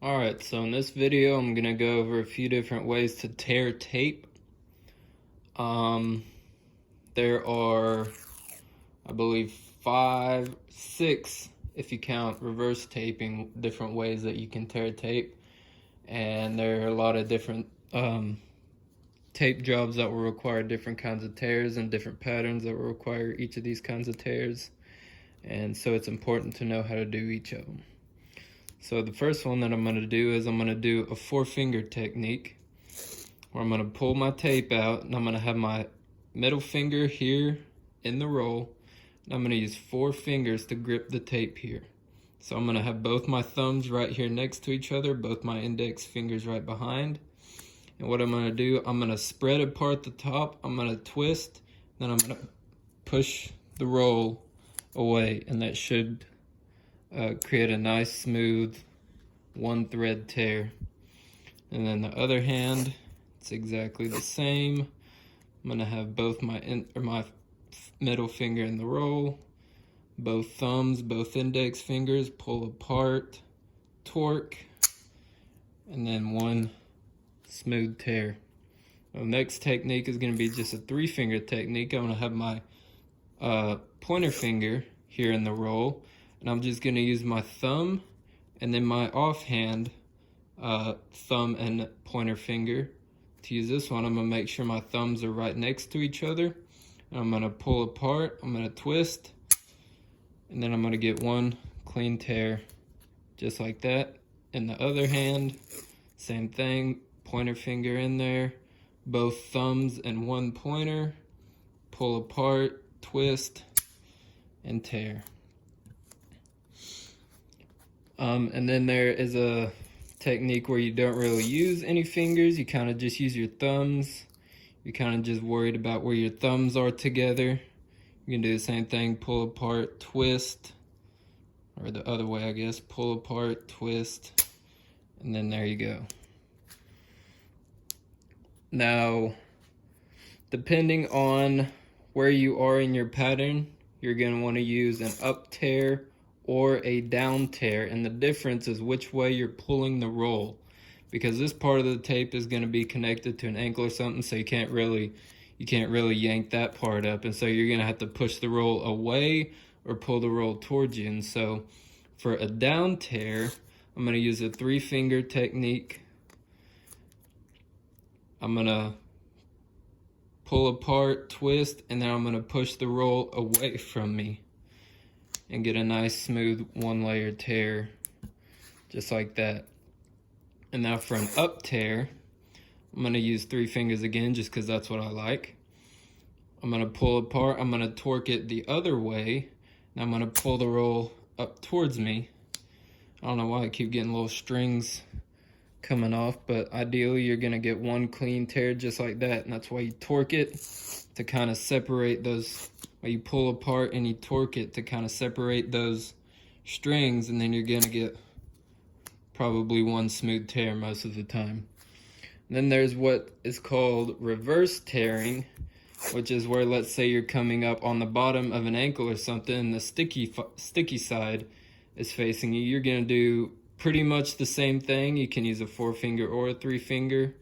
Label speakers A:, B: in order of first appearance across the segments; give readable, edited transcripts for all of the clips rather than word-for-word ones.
A: Alright, so in this video I'm going to go over a few different ways to tear tape. There are, I believe, 5, 6, if you count reverse taping, different ways that you can tear tape. And there are a lot of different tape jobs that will require different kinds of tears and different patterns that will require each of these kinds of tears. And so it's important to know how to do each of them. So the first one that I'm going to do is I'm going to do a 4-finger technique, where I'm going to pull my tape out and I'm going to have my middle finger here in the roll, and I'm going to use 4 fingers to grip the tape here. So I'm going to have both my thumbs right here next to each other, both my index fingers right behind. And what I'm going to do, I'm going to spread apart the top, I'm going to twist, then I'm going to push the roll away, and that should create a nice smooth 1-thread tear. And then the other hand, it's exactly the same. I'm gonna have both my middle finger in the roll, both thumbs, both index fingers, pull apart, torque, and then one smooth tear. The next technique is going to be just a 3-finger technique. I'm going to have my pointer finger here in the roll, and I'm just going to use my thumb and then my offhand thumb and pointer finger. To use this one, I'm going to make sure my thumbs are right next to each other. And I'm going to pull apart, I'm going to twist, and then I'm going to get one clean tear just like that. In the other hand, same thing, pointer finger in there, both thumbs and one pointer, pull apart, twist, and tear. And then there is a technique where you don't really use any fingers, you kind of just use your thumbs. You're kind of just worried about where your thumbs are together. You can do the same thing, pull apart, twist, or the other way I guess, pull apart, twist, and then there you go. Now, depending on where you are in your pattern, you're going to want to use an up tear or a down tear, and the difference is which way you're pulling the roll, because this part of the tape is going to be connected to an ankle or something, so you can't really yank that part up, and so you're going to have to push the roll away or pull the roll towards you. And so for a down tear, I'm going to use a 3-finger technique. I'm going to pull apart, twist, and then I'm going to push the roll away from me and get a nice smooth 1-layer tear just like that. And now for an up tear, I'm going to use 3 fingers again just because that's what I like. I'm going to pull apart, I'm going to torque it the other way, and I'm going to pull the roll up towards me. I don't know why I keep getting little strings coming off, but ideally you're going to get one clean tear just like that, and that's why you torque it, to kind of separate those. Why you pull apart and you torque it to kind of separate those strings, and then you're going to get probably one smooth tear most of the time. And then there's what is called reverse tearing, which is where, let's say you're coming up on the bottom of an ankle or something and the sticky side is facing you. You're going to do pretty much the same thing. You can use a 4-finger or a 3-finger,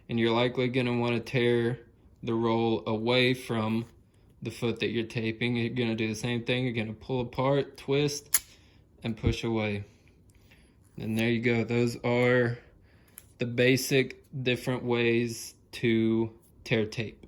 A: and you're likely going to want to tear the roll away from the foot that you're taping. You're going to do the same thing. You're going to pull apart, twist, and push away. And there you go. Those are the basic different ways to tear tape.